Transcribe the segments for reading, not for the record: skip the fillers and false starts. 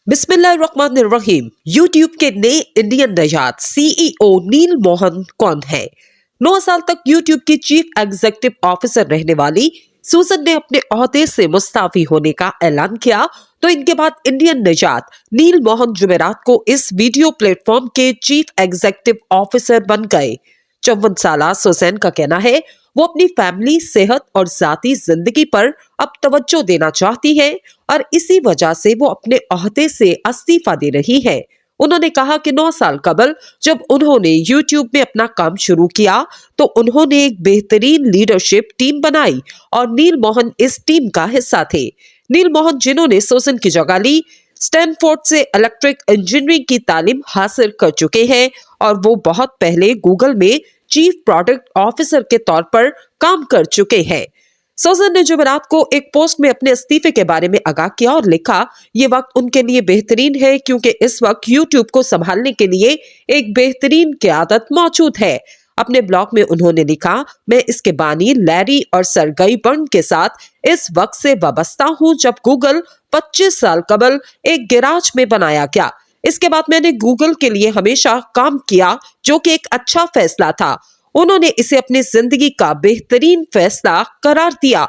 बिस्मिल्लाहिर्रहमानिर्रहीम। यूट्यूब के नए इंडियन नजात सीईओ नील मोहन कौन है? 9 साल तक यूट्यूब की चीफ एग्जीक्यूटिव ऑफिसर रहने वाली सूजन ने अपने ओहदे से मुस्ताफी होने का ऐलान किया, तो इनके बाद इंडियन नजात नील मोहन जुमेरात को इस वीडियो प्लेटफॉर्म के चीफ एग्जीक्यूटिव ऑफिसर बन गए। 54 साल सुसैन का कहना है वो अपनी फैमिली, सेहत और जाती जिंदगी पर अब तवज्जो देना चाहती है और इसी वजह से वो अपने ओहदे से इस्तीफा दे रही है। उन्होंने कहा कि 9 साल कबल जब उन्होंने YouTube में अपना काम शुरू किया तो उन्होंने एक बेहतरीन लीडरशिप टीम बनाई और नील मोहन इस टीम का हिस्सा थे। नील मोहन, जिन्होंने सूजन की जगह ली, स्टैनफोर्ड से इलेक्ट्रिक इंजीनियरिंग की तालीम हासिल कर चुके हैं और वो बहुत पहले गूगल में चीफ प्रोडक्ट ऑफिसर के तौर पर काम कर चुके हैं। सूजन ने जुमेरात को एक पोस्ट में अपने इस्तीफे के बारे में आगाह किया और लिखा, ये वक्त उनके लिए बेहतरीन है क्योंकि इस वक्त यूट्यूब को संभालने के लिए एक बेहतरीन क़यादत मौजूद है। अपने ब्लॉग में उन्होंने लिखा, मैं इसके बानी लैरी और सरगई बर्न के साथ इस वक्त से वाबस्ता हूं जब गूगल 25 साल कबल एक गैराज में बनाया गया। इसके बाद मैंने गूगल के लिए हमेशा काम किया, जो कि एक अच्छा फैसला था। उन्होंने इसे अपनी जिंदगी का बेहतरीन फैसला करार दिया।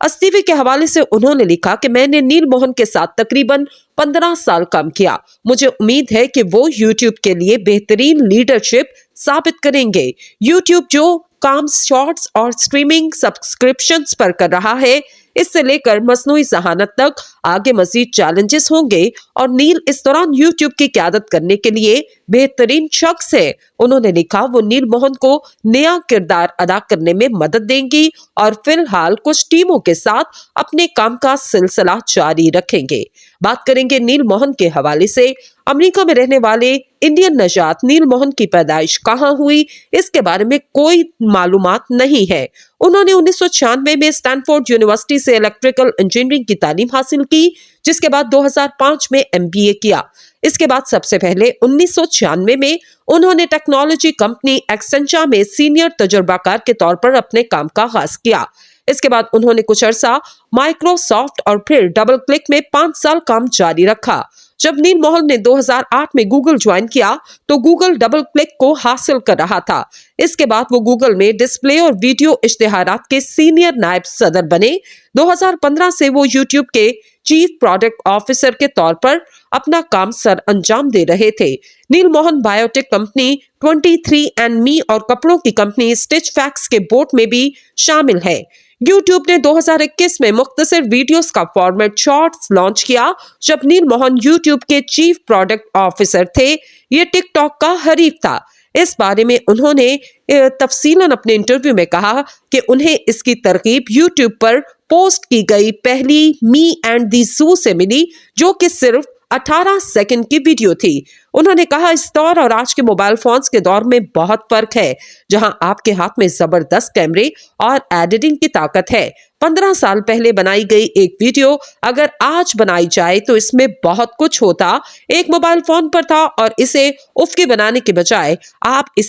इस्तीफे के हवाले से उन्होंने लिखा कि मैंने नील मोहन के साथ तकरीबन 15 साल काम किया। मुझे उम्मीद है कि वो यूट्यूब के लिए बेहतरीन लीडरशिप साबित करेंगे। यूट्यूब जो काम शॉर्ट्स और स्ट्रीमिंग सब्सक्रिप्शंस पर कर रहा है, इससे लेकर मसनूई ज़हानत तक आगे मजीद चैलेंजेस होंगे और नील इस दौरान यूट्यूब की क़यादत करने के लिए बेहतरीन शख्स है। उन्होंने लिखा, वो नील मोहन को नया किरदार अदा करने में मदद देंगी और फिलहाल कुछ टीमों के साथ अपने काम का सिलसिला जारी रखेंगे। बात करेंगे नील मोहन के हवाले से। अमेरिका में रहने वाले इंडियन नजात नील मोहन की पैदाइश कहाँ हुई, इसके बारे में कोई मालूमात नहीं है। उन्होंने 1996 में स्टैनफोर्ड यूनिवर्सिटी से इलेक्ट्रिकल इंजीनियरिंग की तालीम हासिल की, जिसके बाद 2005 में MBA किया। इसके बाद सबसे पहले 1996 में उन्होंने टेक्नोलॉजी कंपनी एक्सेंचर में सीनियर तजुर्बाकार के तौर पर अपने काम का आगाज किया। इसके बाद उन्होंने कुछ अरसा माइक्रोसॉफ्ट और फिर डबल क्लिक में 5 साल काम जारी रखा। जब नील मोहन ने 2008 में गूगल ज्वाइन किया तो गूगल डबल क्लिक को हासिल कर रहा था। इसके बाद वो गूगल में डिस्प्ले और वीडियो इश्तिहारात के सीनियर नायब सदर बने। 2015 से वो यूट्यूब के चीफ प्रोडक्ट ऑफिसर के तौर पर अपना काम सर अंजाम दे रहे थे। नील मोहन बायोटेक कंपनी 23andMe और कपड़ों की कंपनी स्टिच फैक्स के बोर्ड में भी शामिल है। यूट्यूब ने 2021 में मुख्तसर वीडियोस का फॉर्मेट शॉर्ट्स लॉन्च किया जब नील मोहन यूट्यूब के चीफ प्रोडक्ट ऑफिसर थे। ये टिकटॉक का हरीफ था। इस बारे में उन्होंने तफसीलन अपने इंटरव्यू में कहा कि उन्हें इसकी तरकीब यूट्यूब पर पोस्ट की गई पहली मी एंड दी ज़ू से मिली, जो कि सिर्फ 18 सेकंड की वीडियो थी। उन्होंने कहा, इस दौर और आज के मोबाइल फोन्स के दौर में बहुत फर्क है, जहां आपके हाथ में जबरदस्त कैमरे और एडिटिंग की ताकत है। 15 साल पहले बनाई गई एक वीडियो अगर आज बनाई जाए तो इसमें बहुत कुछ होता। एक मोबाइल फोन पर था और इसे उफ्की बनाने के बजाय आप इसे